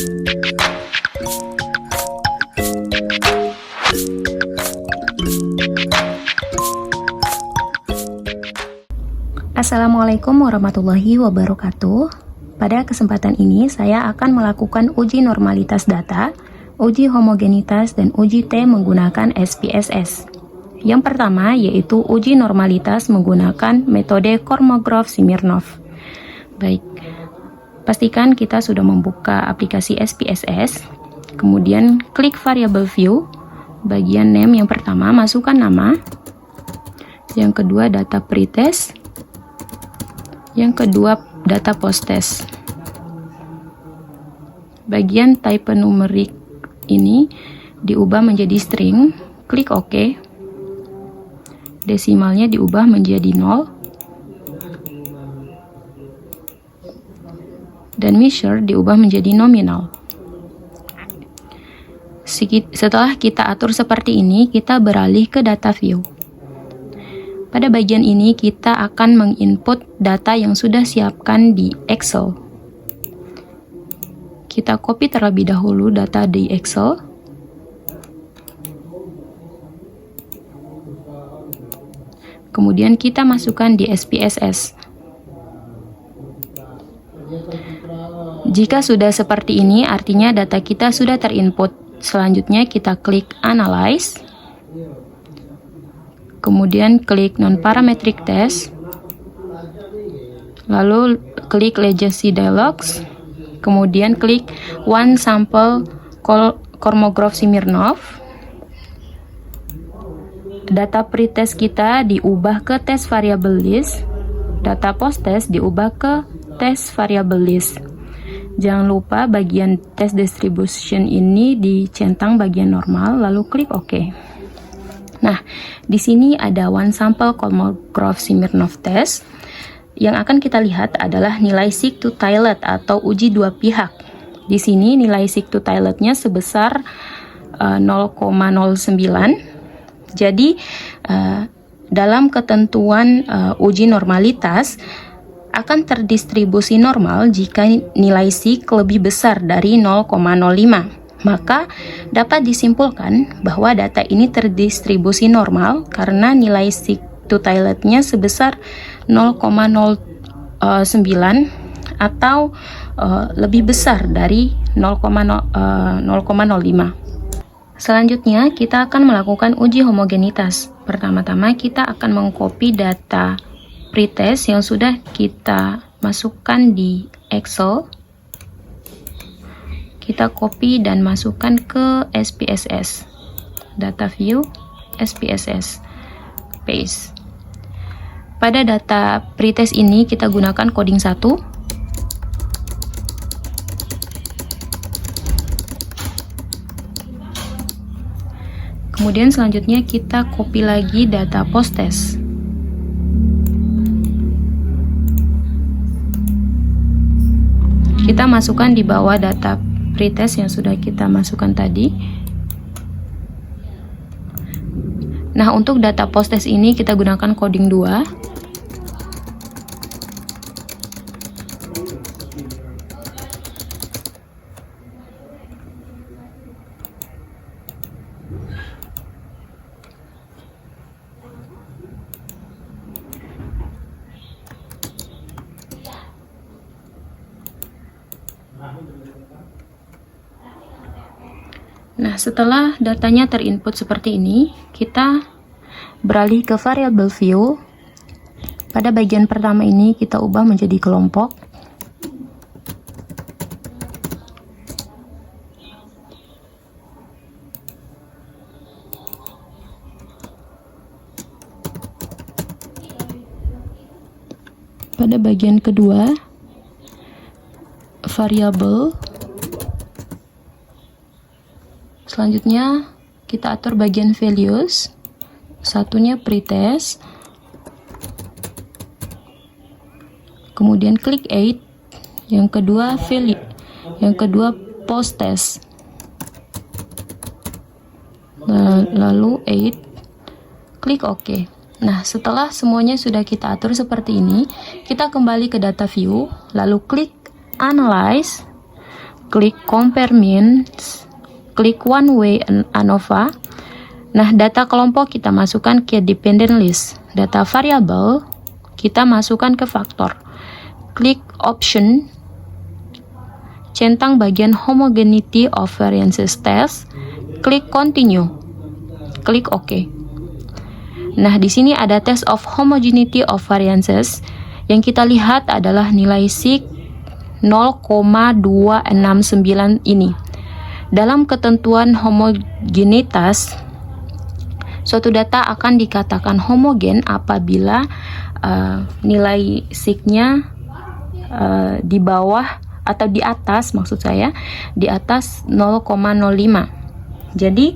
Assalamualaikum warahmatullahi wabarakatuh. Pada kesempatan ini saya akan melakukan uji normalitas data, uji homogenitas, dan uji T menggunakan SPSS. Yang pertama yaitu uji normalitas menggunakan metode Kolmogorov-Smirnov. Baik, pastikan kita sudah membuka aplikasi SPSS, kemudian klik variable view, bagian name yang pertama masukkan nama, yang kedua data pretest, yang kedua data posttest. Bagian type numerik ini diubah menjadi string, klik OK. Desimalnya diubah menjadi 0. Dan measure diubah menjadi nominal. Setelah kita atur seperti ini, kita beralih ke data view. Pada bagian ini kita akan menginput data yang sudah siapkan di Excel. Kita copy terlebih dahulu data di Excel. Kemudian kita masukkan di SPSS. Jika sudah seperti ini, artinya data kita sudah terinput. Selanjutnya kita klik Analyze. Kemudian klik non-parametric test, lalu klik Legacy Dialogs, kemudian klik One Sample Kolmogorov-Smirnov. Data pretest kita diubah ke test variable list, data posttest diubah ke test variable list. Jangan lupa bagian test distribution ini dicentang bagian normal, lalu klik OK. Nah, di sini ada one sample Kolmogorov-Smirnov test. Yang akan kita lihat adalah nilai seek to tilde atau uji dua pihak. Di sini nilai seek to tilde-nya sebesar 0,09. Jadi, dalam ketentuan uji normalitas akan terdistribusi normal jika nilai seek lebih besar dari 0,05. Maka dapat disimpulkan bahwa data ini terdistribusi normal karena nilai seek to tilde-nya sebesar 0,09 atau lebih besar dari 0,05. Selanjutnya kita akan melakukan uji homogenitas. Pertama-tama kita akan mengcopy data pretest yang sudah kita masukkan di Excel. Kita copy dan masukkan ke SPSS. Data view, SPSS, paste. Pada data pretest ini kita gunakan coding 1. Kemudian selanjutnya kita copy lagi data posttest. Kita masukkan di bawah data pretest yang sudah kita masukkan tadi. Nah, untuk data posttest ini kita gunakan coding 2. Nah, setelah datanya terinput seperti ini, kita beralih ke variable view. Pada bagian pertama ini kita ubah menjadi kelompok. Pada bagian kedua, variable. Selanjutnya kita atur bagian values. Satunya pretest. Kemudian klik 8. Yang kedua value. Yang kedua posttest. Lalu 8. Klik OK. Nah, setelah semuanya sudah kita atur seperti ini, kita kembali ke data view, lalu klik Analyze. klik compare means, klik one way ANOVA. Nah, data kelompok kita masukkan ke dependent list. Data variabel kita masukkan ke faktor. Klik option, centang bagian homogeneity of variances test, klik continue, klik OK. Nah, di sini ada test of homogeneity of variances. Yang kita lihat adalah nilai sig 0,269 ini. Dalam ketentuan homogenitas, suatu data akan dikatakan homogen apabila nilai signya di bawah atau di atas, maksud saya di atas 0,05. Jadi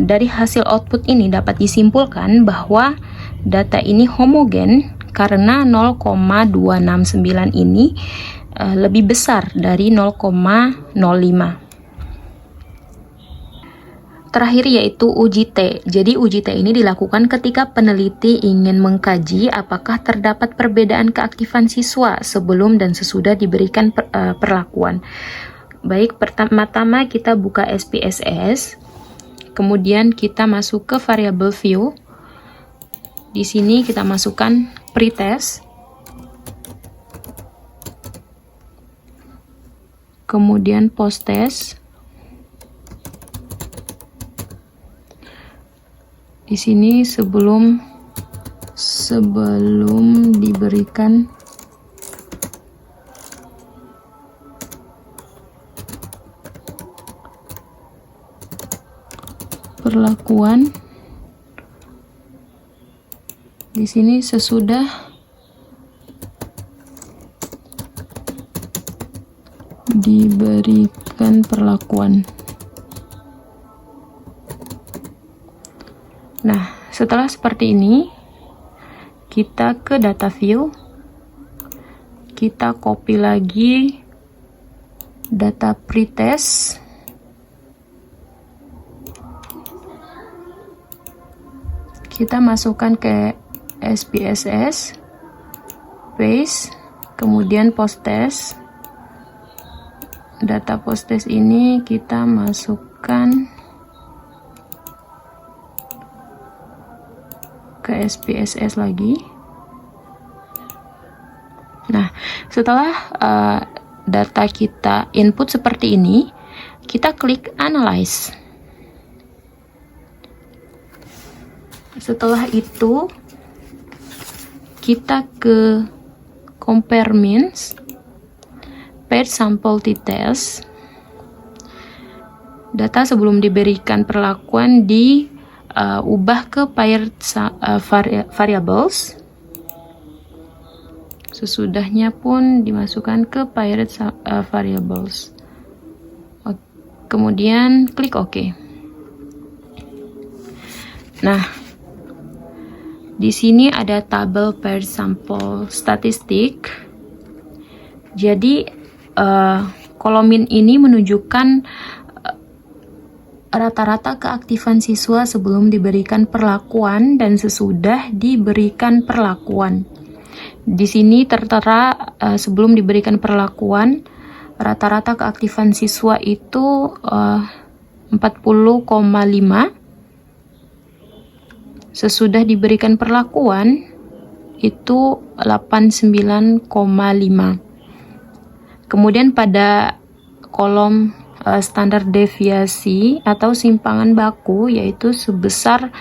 dari hasil output ini dapat disimpulkan bahwa data ini homogen karena 0,269 ini lebih besar dari 0,05. Terakhir yaitu uji T. Jadi uji T ini dilakukan ketika peneliti ingin mengkaji apakah terdapat perbedaan keaktifan siswa sebelum dan sesudah diberikan perlakuan. Baik, pertama-tama kita buka SPSS, kemudian kita masuk ke variable view. Di sini kita masukkan pretest, kemudian posttest. Di sini sebelum diberikan perlakuan, di sini sesudah diberikan perlakuan. Nah, setelah seperti ini, kita ke data view, kita copy lagi data pretest, kita masukkan ke SPSS, paste, kemudian posttest. Data posttest ini kita masukkan ke SPSS lagi. Nah, setelah data kita input seperti ini, kita klik analyze. Setelah itu kita ke compare means, paired sample t-test. Data sebelum diberikan perlakuan ubah ke paired variables. Sesudahnya pun dimasukkan ke paired variables. Kemudian klik OK. Nah, di sini ada tabel paired sample statistik. Jadi kolom ini menunjukkan rata-rata keaktifan siswa sebelum diberikan perlakuan dan sesudah diberikan perlakuan. Di sini tertera sebelum diberikan perlakuan, rata-rata keaktifan siswa itu 40,5. Sesudah diberikan perlakuan itu 89,5. Kemudian pada kolom standar deviasi atau simpangan baku yaitu sebesar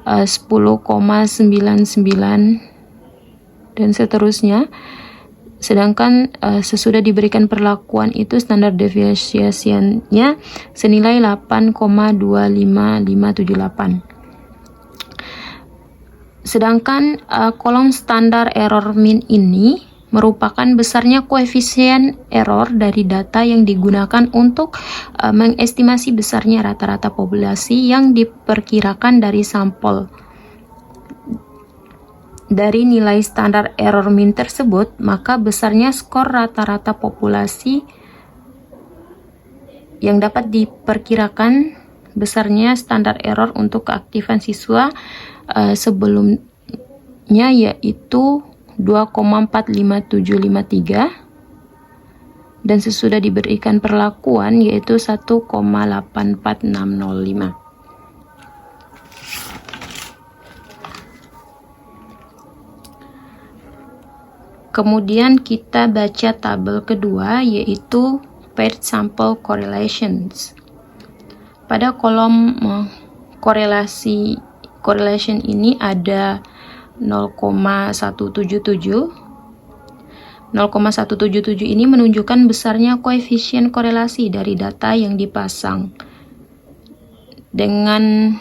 10,99 dan seterusnya. Sedangkan sesudah diberikan perlakuan itu standar deviasinya senilai 8,25578. Sedangkan kolom standar error mean ini merupakan besarnya koefisien error dari data yang digunakan untuk mengestimasi besarnya rata-rata populasi yang diperkirakan dari sampel. Dari nilai standar error mean tersebut, maka besarnya skor rata-rata populasi yang dapat diperkirakan besarnya standar error untuk keaktifan siswa sebelumnya yaitu 2,45753. dan sesudah diberikan perlakuan yaitu 1,84605. Kemudian kita baca tabel kedua yaitu paired sample correlations. Pada kolom correlation ini ada 0,177. 0,177 ini menunjukkan besarnya koefisien korelasi dari data yang dipasang dengan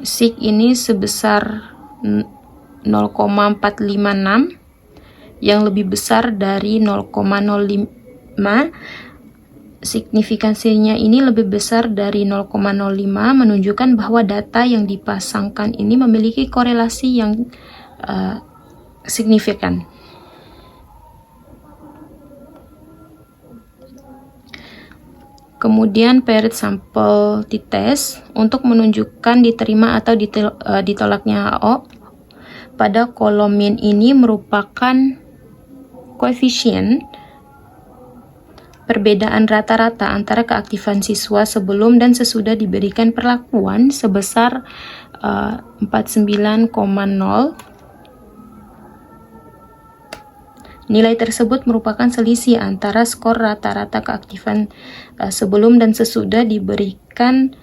sig ini sebesar 0,456 yang lebih besar dari 0,05. Signifikansinya ini lebih besar dari 0,05 menunjukkan bahwa data yang dipasangkan ini memiliki korelasi yang signifikan. Kemudian paired sample t-test untuk menunjukkan diterima atau ditolaknya HO. Pada kolom min ini merupakan koefisien perbedaan rata-rata antara keaktifan siswa sebelum dan sesudah diberikan perlakuan sebesar 49,0. Nilai tersebut merupakan selisih antara skor rata-rata keaktifan sebelum dan sesudah diberikan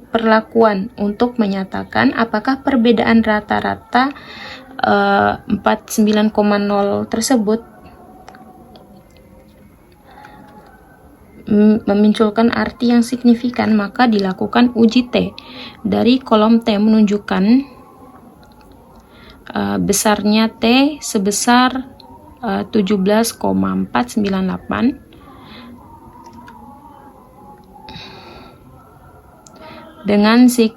perlakuan untuk menyatakan apakah perbedaan rata-rata 49,0 tersebut memunculkan arti yang signifikan, maka dilakukan uji T. Dari kolom T menunjukkan besarnya T sebesar 17,498 dengan sig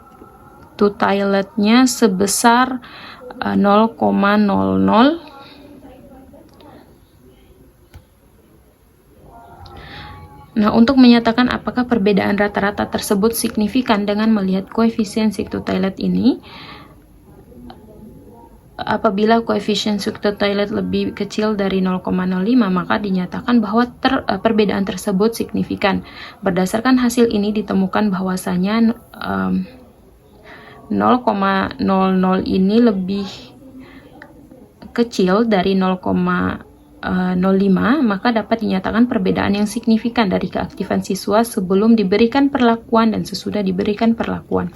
to toiletnya sebesar 0,00. Nah, untuk menyatakan apakah perbedaan rata-rata tersebut signifikan dengan melihat koefisien sig to toilet ini, apabila koefisien sig to toilet lebih kecil dari 0,05 maka dinyatakan bahwa perbedaan tersebut signifikan. Berdasarkan hasil ini ditemukan bahwasanya 0,00 ini lebih kecil dari 0,05 maka dapat dinyatakan perbedaan yang signifikan dari keaktifan siswa sebelum diberikan perlakuan dan sesudah diberikan perlakuan.